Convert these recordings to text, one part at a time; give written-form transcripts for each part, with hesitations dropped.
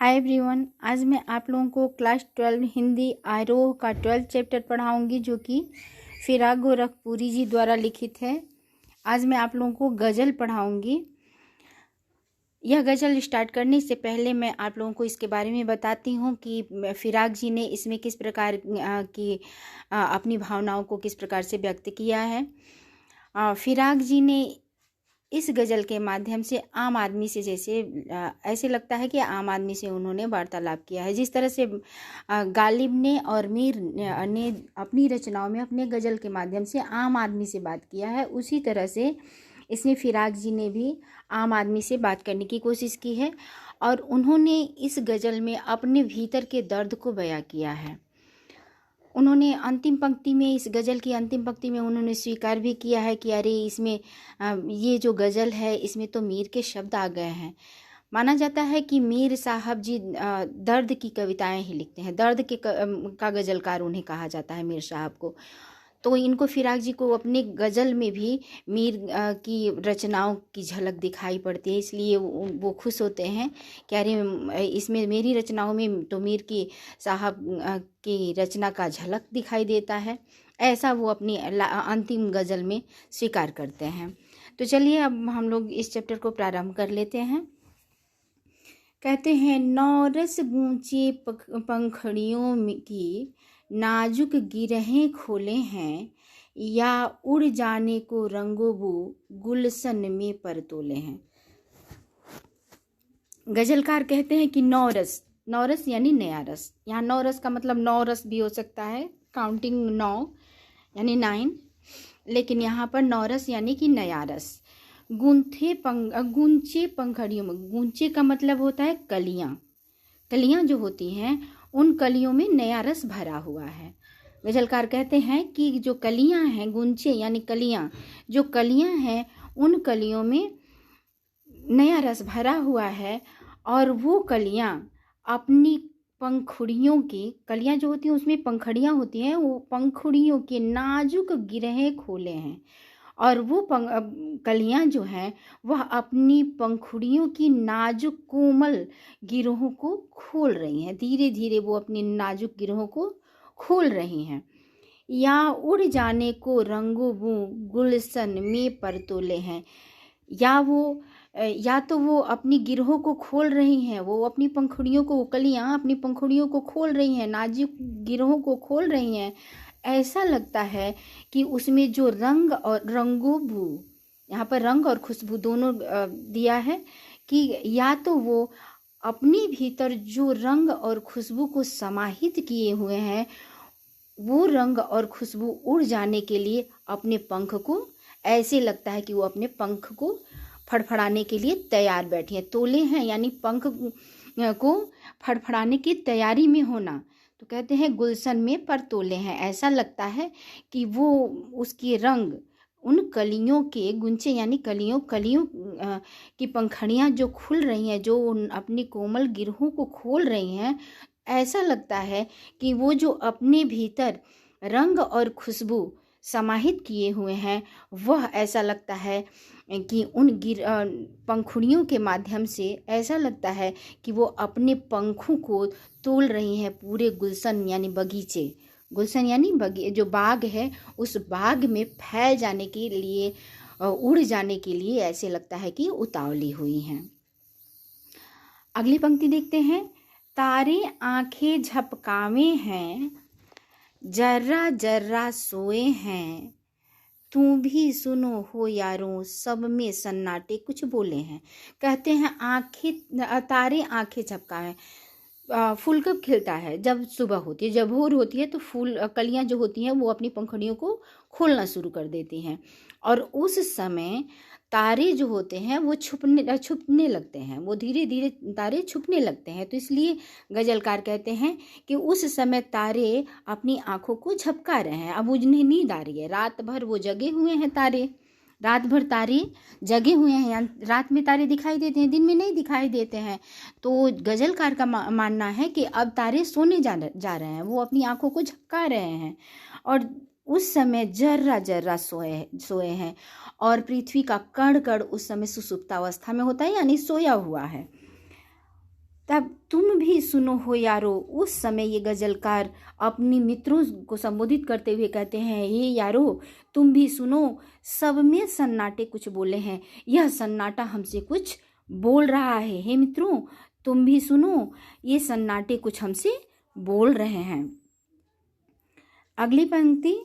Hi everyone, आज मैं आप लोगों को क्लास 12 हिंदी आरोह का 12th चैप्टर पढ़ाऊंगी जो कि फिराक गोरखपुरी जी द्वारा लिखित है। आज मैं आप लोगों को गज़ल पढ़ाऊंगी। यह गज़ल स्टार्ट करने से पहले मैं आप लोगों को इसके बारे में बताती हूँ कि फिराक जी ने इसमें किस प्रकार की अपनी भावनाओं को किस प्रकार से व्यक्त किया है। फिराक जी ने इस गज़ल के माध्यम से आम आदमी से जैसे ऐसे लगता है कि आम आदमी से उन्होंने वार्तालाप किया है। जिस तरह से गालिब ने और मीर ने अपनी रचनाओं में अपने गज़ल के माध्यम से आम आदमी से बात किया है, उसी तरह से इसमें फिराक जी ने भी आम आदमी से बात करने की कोशिश की है और उन्होंने इस गज़ल में अपने भीतर के दर्द को बयां किया है। उन्होंने अंतिम पंक्ति में, इस गज़ल की अंतिम पंक्ति में उन्होंने स्वीकार भी किया है कि अरे इसमें ये जो गज़ल है इसमें तो मीर के शब्द आ गए हैं। माना जाता है कि मीर साहब जी दर्द की कविताएं ही लिखते हैं, दर्द के का गज़लकार उन्हें कहा जाता है मीर साहब को। तो इनको फिराक जी को अपने गज़ल में भी मीर की रचनाओं की झलक दिखाई पड़ती है, इसलिए वो खुश होते हैं कि अरे इसमें मेरी रचनाओं में तो मीर की साहब की रचना का झलक दिखाई देता है। ऐसा वो अपनी अंतिम गज़ल में स्वीकार करते हैं। तो चलिए अब हम लोग इस चैप्टर को प्रारंभ कर लेते हैं। कहते हैं, नौरस गूंचे पंखड़ियों की नाजुक गिरहें खोले हैं, या उड़ जाने को रंगोबू गुलशन में परतोले हैं। गजलकार कहते हैं कि नौरस, नौरस यानी नया रस। यहाँ नौरस का मतलब 9 रस भी हो सकता है, काउंटिंग 9 यानी 9, लेकिन यहाँ पर नौरस यानी कि नया रस। गूंचे पंखड़ियों में, गूंचे का मतलब होता है कलियाँ। कलियाँ जो होती हैं उन कलियों में नया रस भरा हुआ है। गजलकार कहते हैं कि जो कलियाँ हैं, गुंचे यानी कलियाँ, जो कलियाँ हैं उन कलियों में नया रस भरा हुआ है और वो कलियाँ अपनी पंखुड़ियों की, कलियाँ जो होती हैं उसमें पंखड़ियाँ होती हैं, वो पंखुड़ियों के नाजुक गिरहें खोले हैं और वो कलियाँ जो हैं वह अपनी पंखुड़ियों की नाजुक कोमल गिरोहों को खोल रही हैं। धीरे धीरे वो अपनी नाजुक गिरोहों को खोल रही हैं। या उड़ जाने को रंगों वो गुलशन में परतोले हैं, या तो वो अपनी गिरोहों को खोल रही हैं, वो अपनी पंखुड़ियों को, कलियाँ अपनी पंखुड़ियों को खोल रही हैं, नाजुक गिरोहों को खोल रही हैं। ऐसा लगता है कि उसमें जो रंग और रंगोबू, यहाँ पर रंग और खुशबू दोनों दिया है कि या तो वो अपने भीतर जो रंग और खुशबू को समाहित किए हुए हैं, वो रंग और खुशबू उड़ जाने के लिए अपने पंख को, ऐसे लगता है कि वो अपने पंख को फड़फड़ाने के लिए तैयार बैठी हैं। तोले हैं यानी पंख को फड़फड़ाने की तैयारी में होना। तो कहते हैं गुलशन में परतोले हैं। ऐसा लगता है कि वो उसके रंग उन कलियों के, गुंचे यानी कलियों की पंखड़ियाँ जो खुल रही हैं, जो अपनी कोमल गिरोहों को खोल रही हैं, ऐसा लगता है कि वो जो अपने भीतर रंग और खुशबू समाहित किए हुए हैं, वह ऐसा लगता है कि उन पंखुड़ियों के माध्यम से ऐसा लगता है कि वो अपने पंखों को तोल रही हैं पूरे गुलशन यानी बगीचे, गुलशन यानी जो बाग है, उस बाग में फैल जाने के लिए, उड़ जाने के लिए ऐसे लगता है कि उतावली हुई हैं। अगली पंक्ति देखते हैं। तारे आंखें झपकावे हैं, जर्रा जर्रा सोए हैं, तू भी सुनो हो यारों, सब में सन्नाटे कुछ बोले हैं। कहते हैं तारे आंखें झपकावे। फूल कब खिलता है? जब सुबह होती है, जब भोर होती है तो फूल, कलियां जो होती हैं वो अपनी पंखुड़ियों को खोलना शुरू कर देती हैं और उस समय तारे जो होते हैं वो छुपने लगते हैं, वो धीरे धीरे तारे छुपने लगते हैं। तो इसलिए गजलकार कहते हैं कि उस समय तारे अपनी आंखों को झपका रहे हैं। अब उन्हें नींद आ रही है, रात भर वो जगे हुए हैं, तारे रात भर तारे जगे हुए हैं। रात में तारे दिखाई देते हैं, दिन में नहीं दिखाई देते हैं। तो गजलकार का मानना है कि अब तारे सोने जा रहे हैं, वो अपनी आंखों को झपका रहे हैं और उस समय जर्रा जर्रा सोए हैं और पृथ्वी का कण कण उस समय सुसुप्तावस्था में होता है यानी सोया हुआ है। तब तुम भी सुनो हो यारो। उस समय ये गजलकार अपनी मित्रों को संबोधित करते हुए कहते हैं, ये यारो तुम भी सुनो। सब में सन्नाटे कुछ बोले हैं, यह सन्नाटा हमसे कुछ बोल रहा है। हे मित्रों तुम भी सुनो, ये सन्नाटे कुछ हमसे बोल रहे हैं। अगली पंक्ति,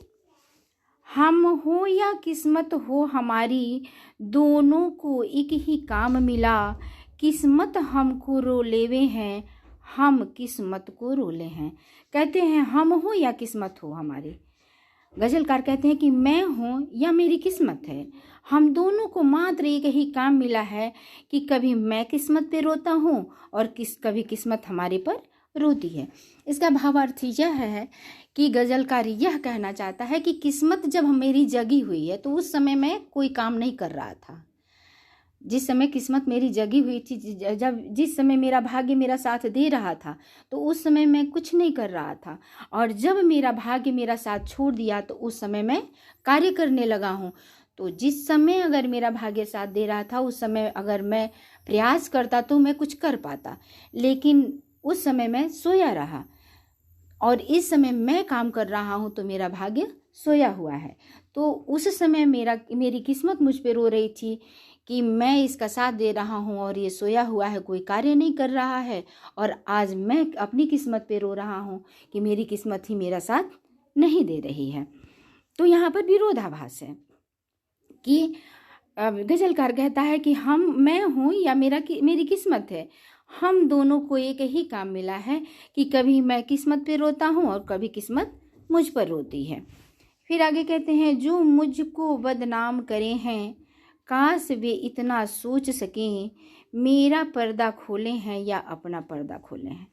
हम हो या किस्मत हो हमारी, दोनों को एक ही काम मिला। किस्मत हमको रो लेवे हैं, हम किस्मत को रोले हैं। कहते हैं हम हो या किस्मत हो हमारी। गजलकार कहते हैं कि मैं हूँ या मेरी किस्मत है, हम दोनों को मात्र एक ही काम मिला है कि कभी मैं किस्मत पे रोता हूँ और कभी किस्मत हमारे पर रोती है। इसका भावार्थ यह है कि गजलकार यह कहना चाहता है कि किस्मत जब मेरी जगी हुई है तो उस समय मैं कोई काम नहीं कर रहा था। जिस समय किस्मत मेरी जगी हुई थी, जिस समय मेरा भाग्य मेरा साथ दे रहा था, तो उस समय मैं कुछ नहीं कर रहा था। और जब मेरा भाग्य मेरा साथ छोड़ दिया तो उस समय मैं कार्य करने लगा हूँ। तो जिस समय अगर मेरा भाग्य साथ दे रहा था उस समय अगर मैं प्रयास करता तो मैं कुछ कर पाता, लेकिन उस समय मैं सोया रहा और इस समय मैं काम कर रहा हूँ तो मेरा भाग्य सोया हुआ है। तो उस समय मेरी किस्मत मुझ पे रो रही थी कि मैं इसका साथ दे रहा हूँ और ये सोया हुआ है, कोई कार्य नहीं कर रहा है। और आज मैं अपनी किस्मत पे रो रहा हूँ कि मेरी किस्मत ही मेरा साथ नहीं दे रही है। तो यहाँ पर विरोधाभास है कि गजलकार कहता है कि मैं हूँ या मेरी किस्मत है, हम दोनों को एक ही काम मिला है कि कभी मैं किस्मत पे रोता हूँ और कभी किस्मत मुझ पर रोती है। फिर आगे कहते हैं, जो मुझको बदनाम करे हैं, काश वे इतना सोच सकें, मेरा पर्दा खोले हैं या अपना पर्दा खोले हैं।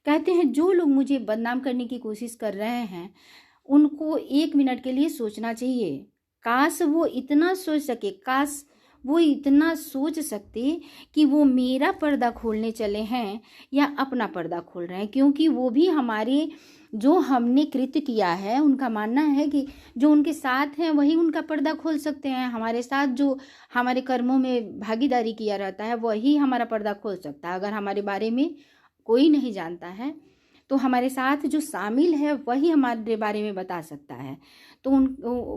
कहते हैं जो लोग मुझे बदनाम करने की कोशिश कर रहे हैं उनको 1 मिनट के लिए सोचना चाहिए। काश वो इतना सोच सके, काश वो इतना सोच सकते कि वो मेरा पर्दा खोलने चले हैं या अपना पर्दा खोल रहे हैं। क्योंकि वो भी हमारे जो हमने कृत्य किया है, उनका मानना है कि जो उनके साथ हैं वही उनका पर्दा खोल सकते हैं। हमारे साथ जो हमारे कर्मों में भागीदारी किया रहता है वही हमारा पर्दा खोल सकता है। अगर हमारे बारे में कोई नहीं जानता है तो हमारे साथ जो शामिल है वही हमारे बारे में बता सकता है। तो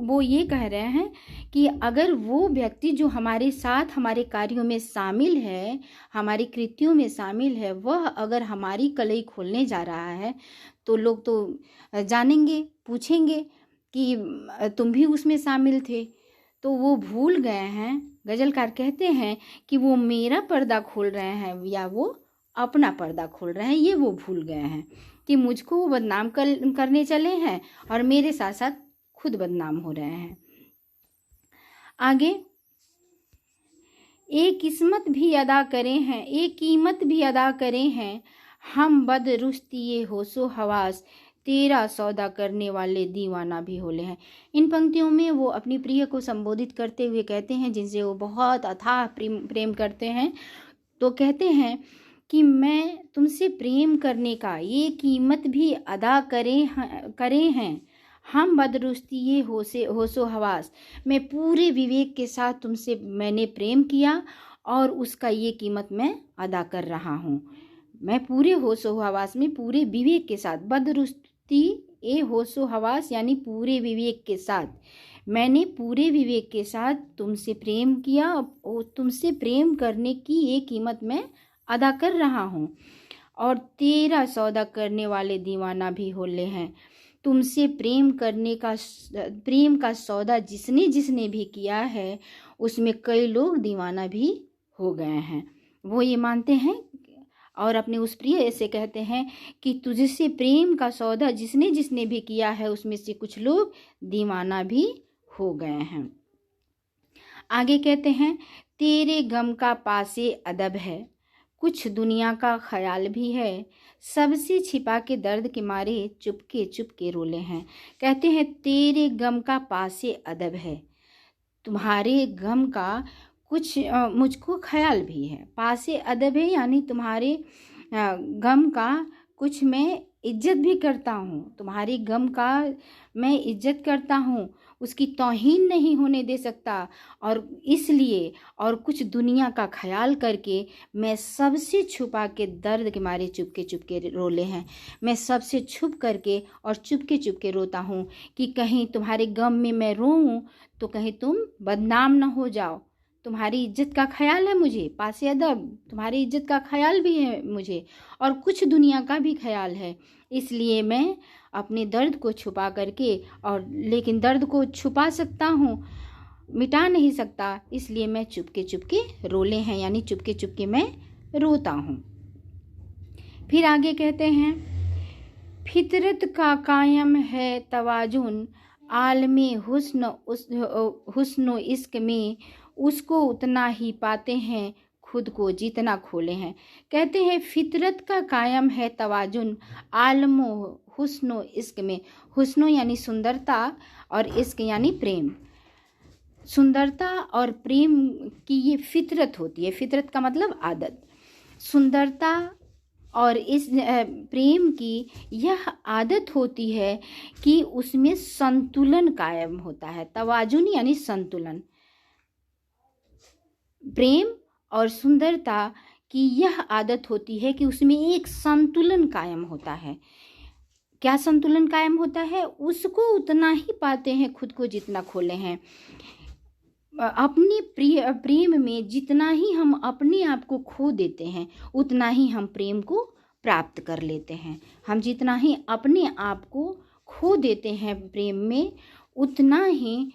वो ये कह रहे हैं कि अगर वो व्यक्ति जो हमारे साथ हमारे कार्यों में शामिल है, हमारी कृत्यों में शामिल है, वह अगर हमारी कलई खोलने जा रहा है तो लोग तो जानेंगे, पूछेंगे कि तुम भी उसमें शामिल थे। तो वो भूल गए हैं, गजलकार कहते हैं कि वो मेरा पर्दा खोल रहे हैं या वो अपना पर्दा खोल रहे हैं, ये वो भूल गए हैं कि मुझको वो बदनाम करने चले हैं और मेरे साथ साथ खुद बदनाम हो रहे हैं। आगे, एक किस्मत भी अदा करे हैं, एक कीमत भी अदा करे हैं, हम बदरुस्ती होशो हवास, तेरा सौदा करने वाले दीवाना भी होले हैं। इन पंक्तियों में वो अपनी प्रिय को संबोधित करते हुए कहते हैं, जिनसे वो बहुत अथाह प्रेम करते हैं। तो कहते हैं कि मैं तुमसे प्रेम करने का ये कीमत भी अदा करे हैं, हम बदरुस्ती होशो हवास, मैं पूरे विवेक के साथ तुमसे मैंने प्रेम किया और उसका ये कीमत मैं अदा कर रहा हूँ। मैं पूरे होशो हवास में पूरे विवेक के साथ, बदरुस्ती होशो हवास यानी पूरे विवेक के साथ, मैंने पूरे विवेक के साथ तुमसे प्रेम किया और तुमसे प्रेम करने की ये कीमत मैं अदा कर रहा हूँ। और तेरा सौदा करने वाले दीवाना भी होले हैं, तुमसे प्रेम का सौदा जिसने भी किया है उसमें कई लोग दीवाना भी हो गए हैं। वो ये मानते हैं और अपने उस प्रिय से कहते हैं कि तुझसे प्रेम का सौदा जिसने भी किया है उसमें से कुछ लोग दीवाना भी हो गए हैं। आगे कहते हैं, तेरे गम का पासे अदब है, कुछ दुनिया का ख्याल भी है, सबसे छिपा के दर्द के मारे चुपके रोले हैं। कहते हैं तेरे गम का पासे अदब है, तुम्हारे गम का कुछ मुझको ख्याल भी है। पासे अदब है यानी तुम्हारे गम का कुछ मैं इज्जत भी करता हूँ, तुम्हारी गम का मैं इज्जत करता हूँ, उसकी तौहीन नहीं होने दे सकता। और इसलिए और कुछ दुनिया का ख्याल करके मैं सबसे छुपा के दर्द के मारे चुपके चुपके रोले हैं। मैं सबसे छुप करके और चुपके चुपके रोता हूँ कि कहीं तुम्हारे गम में मैं रोऊं तो कहीं तुम बदनाम न हो जाओ। तुम्हारी इज्जत का ख्याल है मुझे, पासे अदब तुम्हारी इज्जत का ख्याल भी है मुझे, और कुछ दुनिया का भी ख्याल है। इसलिए मैं अपने दर्द को छुपा करके, और लेकिन दर्द को छुपा सकता हूँ, मिटा नहीं सकता, इसलिए मैं चुपके चुपके रोले हैं, यानी चुपके चुपके मैं रोता हूँ। फिर आगे कहते हैं, फितरत का कायम है तवाजुन, आलमे हुस्न इश्क में, उसको उतना ही पाते हैं खुद को जितना खोले हैं। कहते हैं फितरत का कायम है तवाजुन, आलमो हुस्नो इश्क में। हुस्नो यानी सुंदरता और इश्क यानी प्रेम। सुंदरता और प्रेम की ये फितरत होती है। फितरत का मतलब आदत। सुंदरता और इस प्रेम की यह आदत होती है कि उसमें संतुलन कायम होता है। तवाजुन यानी संतुलन। प्रेम और सुंदरता की यह आदत होती है कि उसमें एक संतुलन कायम होता है। क्या संतुलन कायम होता है? उसको उतना ही पाते हैं खुद को जितना खोले हैं। अपने प्रेम में जितना ही हम अपने आप को खो देते हैं उतना ही हम प्रेम को प्राप्त कर लेते हैं। हम जितना ही अपने आप को खो देते हैं प्रेम में, उतना ही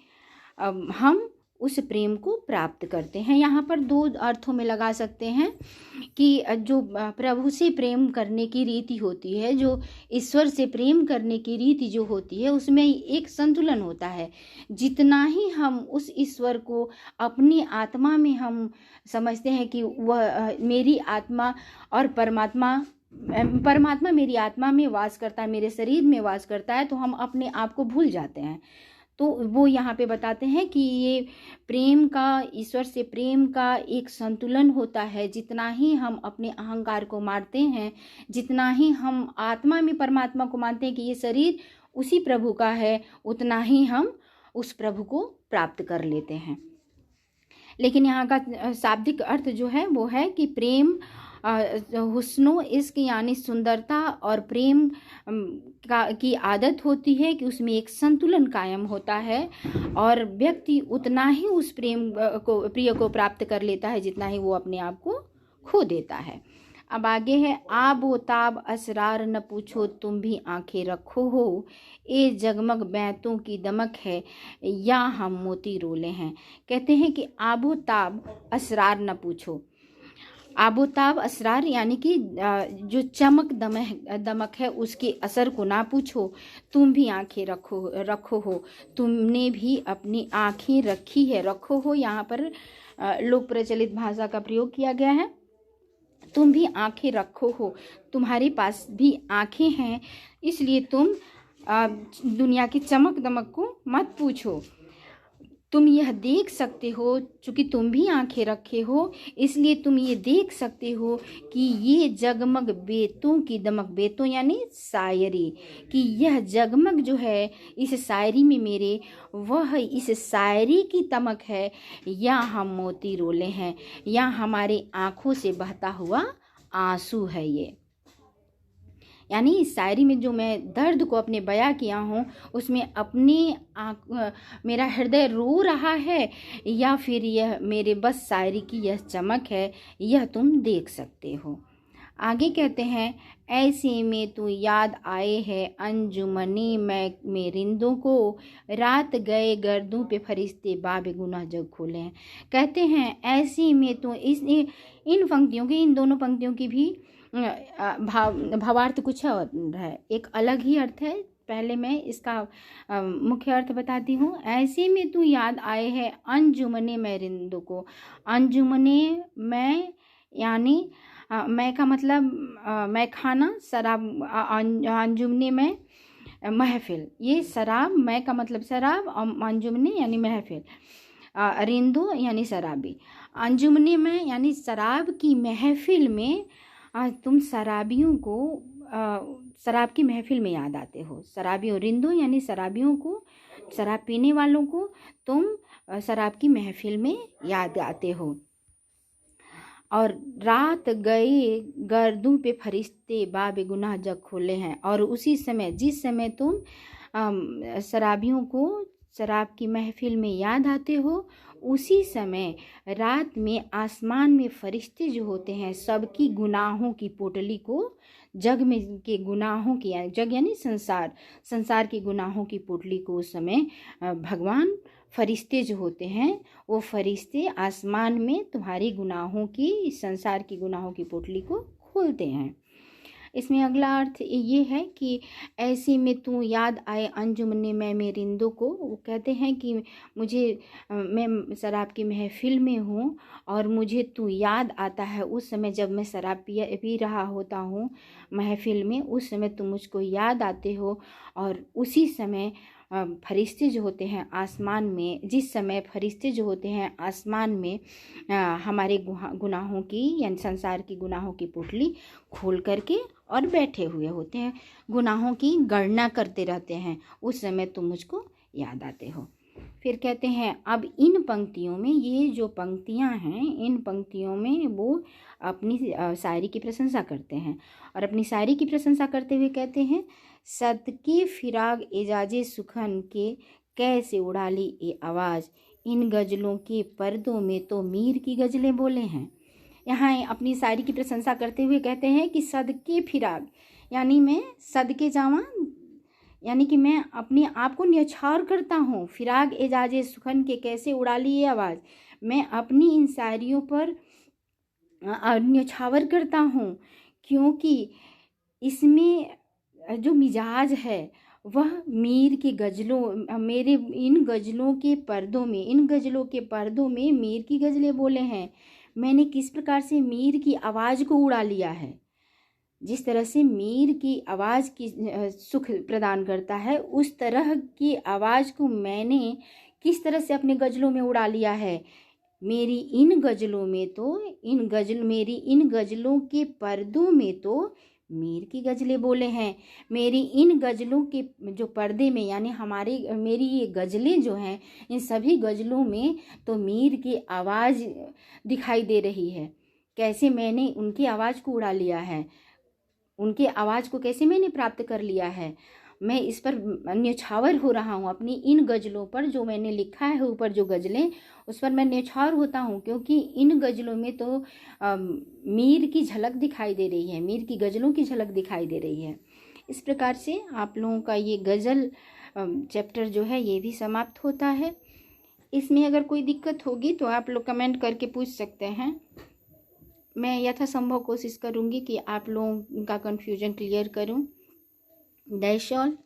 हम उस प्रेम को प्राप्त करते हैं। यहाँ पर दो अर्थों में लगा सकते हैं कि जो प्रभु से प्रेम करने की रीति होती है, जो ईश्वर से प्रेम करने की रीति जो होती है, उसमें एक संतुलन होता है। जितना ही हम उस ईश्वर को अपनी आत्मा में हम समझते हैं कि वह मेरी आत्मा और परमात्मा मेरी आत्मा में वास करता है, मेरे शरीर में वास करता है, तो हम अपने आप को भूल जाते हैं। तो वो यहाँ पे बताते हैं कि ये प्रेम का, ईश्वर से प्रेम का एक संतुलन होता है। जितना ही हम अपने अहंकार को मारते हैं, जितना ही हम आत्मा में परमात्मा को मानते हैं कि ये शरीर उसी प्रभु का है, उतना ही हम उस प्रभु को प्राप्त कर लेते हैं। लेकिन यहाँ का शाब्दिक अर्थ जो है वो है कि प्रेम, हुस्नो इश्क यानी सुंदरता और प्रेम की आदत होती है कि उसमें एक संतुलन कायम होता है और व्यक्ति उतना ही उस प्रिय को प्राप्त कर लेता है जितना ही वो अपने आप को खो देता है। अब आगे है, आबो ताब असरार न पूछो तुम भी आंखें रखो हो, ए जगमग बैंतों की दमक है या हम मोती रोले हैं। कहते हैं कि आबो ताब असरार न पूछो। आबोताब असरार यानी कि जो चमक दमक है उसके असर को ना पूछो, तुम भी आंखें रखो हो, तुमने भी अपनी आंखें रखी है। रखो हो यहाँ पर लोक प्रचलित भाषा का प्रयोग किया गया है। तुम भी आंखें रखो हो, तुम्हारे पास भी आंखें हैं, इसलिए तुम दुनिया की चमक दमक को मत पूछो। तुम यह देख सकते हो, चूँकि तुम भी आंखें रखे हो इसलिए तुम ये देख सकते हो कि ये जगमग बेतों की दमक, बेतों यानी शायरी, कि यह जगमग जो है इस शायरी में मेरे, वह इस शायरी की तमक है या हम मोती रोले हैं, या हमारे आँखों से बहता हुआ आंसू है। ये यानी इस शायरी में जो मैं दर्द को अपने बयां किया हूँ उसमें अपनी मेरा हृदय रो रहा है, या फिर यह मेरे बस शायरी की यह चमक है, यह तुम देख सकते हो। आगे कहते हैं, ऐसे में तू याद आए है अंजुमनी में रिंदों को, रात गए गर्दों पे फरिश्ते बाबे गुनाह जग खोले हैं। कहते हैं ऐसे में तो इन पंक्तियों की, इन दोनों पंक्तियों की भी भावार्थ कुछ है, एक अलग ही अर्थ है। पहले मैं इसका मुख्य अर्थ बताती हूँ। ऐसे में तू याद आए है अंजुमने में रिंदों को। अंजुमने में यानी मैं का मतलब मैं खाना, शराब, अंजुमने में महफिल, ये शराब, मैं का मतलब शराब, अंजुमने यानी महफिल, रिंदो यानी शराबी। अंजुमने में यानी शराब की महफिल में तुम शराबियों को शराब की महफिल में याद आते हो। शराबियों, रिंदों यानी शराबियों को, शराब पीने वालों को तुम शराब की महफिल में याद आते हो। और रात गए गर्दों पे फरिश्ते बाब गुनाह जग खोले हैं। और उसी समय, जिस समय तुम शराबियों को शराब की महफिल में याद आते हो, उसी समय रात में आसमान में फरिश्ते जो होते हैं सबकी गुनाहों की पोटली को, जग में के गुनाहों की, जग यानी संसार के गुनाहों की पोटली को उस समय भगवान, फरिश्ते जो होते हैं वो फरिश्ते आसमान में तुम्हारी गुनाहों की, संसार की गुनाहों की पोटली को खोलते हैं। इसमें अगला अर्थ ये है कि ऐसे में तू याद आए अंजुमने मैं मेरिंदों को। वो कहते हैं कि मैं शराब की महफिल में हूँ और मुझे तू याद आता है उस समय जब मैं शराब पी रहा होता हूँ महफिल में, उस समय तुम मुझको याद आते हो। और उसी समय फरिश्ते जो होते हैं आसमान में, जिस समय फरिश्ते जो होते हैं आसमान में हमारे गुनाहों की यानी संसार की गुनाहों की पोटली खोल करके और बैठे हुए होते हैं, गुनाहों की गणना करते रहते हैं, उस समय तुम मुझको याद आते हो। फिर कहते हैं अब इन पंक्तियों में, ये जो पंक्तियां हैं इन पंक्तियों में वो अपनी शायरी की प्रशंसा करते हैं। और अपनी शायरी की प्रशंसा करते हुए कहते हैं, सदके फिराग एजाजे सुखन के कैसे उड़ा ली ये आवाज़, इन गज़लों के पर्दों में तो मीर की गज़लें बोले हैं। यहाँ अपनी शायरी की प्रशंसा करते हुए कहते हैं कि सदके फिराग यानी मैं सदके जावा यानी कि मैं अपने आप को न्यौछावर करता हूँ, फिराग एजाजे सुखन के कैसे उड़ा ली ये आवाज़, मैं अपनी इन शायरियों पर न्यौछावर करता हूँ, क्योंकि इसमें जो मिजाज है वह मीर की गज़लों, मेरे इन गज़लों के पर्दों में, इन गज़लों के पर्दों में मीर की गज़लें बोले हैं। मैंने किस प्रकार से मीर की आवाज़ को उड़ा लिया है, जिस तरह से मीर की आवाज़ की सुख प्रदान करता है, उस तरह की आवाज़ को मैंने किस तरह से अपने गज़लों में उड़ा लिया है। मेरी इन गज़लों में तो मेरी इन गज़लों के पर्दों में तो मीर की गज़लें बोले हैं। मेरी इन गज़लों के जो पर्दे में यानी मेरी ये गज़लें जो हैं, इन सभी गज़लों में तो मीर की आवाज़ दिखाई दे रही है। कैसे मैंने उनकी आवाज़ को उड़ा लिया है, उनकी आवाज़ को कैसे मैंने प्राप्त कर लिया है, मैं इस पर न्यौछावर हो रहा हूँ। अपनी इन गज़लों पर जो मैंने लिखा है ऊपर जो गज़लें, उस पर मैं न्यौछावर होता हूँ, क्योंकि इन गज़लों में तो मीर की झलक दिखाई दे रही है, मीर की गज़लों की झलक दिखाई दे रही है। इस प्रकार से आप लोगों का ये गज़ल चैप्टर जो है ये भी समाप्त होता है। इसमें अगर कोई दिक्कत होगी तो आप लोग कमेंट करके पूछ सकते हैं। मैं यथासंभव कोशिश करूँगी कि आप लोगों का कन्फ्यूजन क्लियर करूँ। That's all.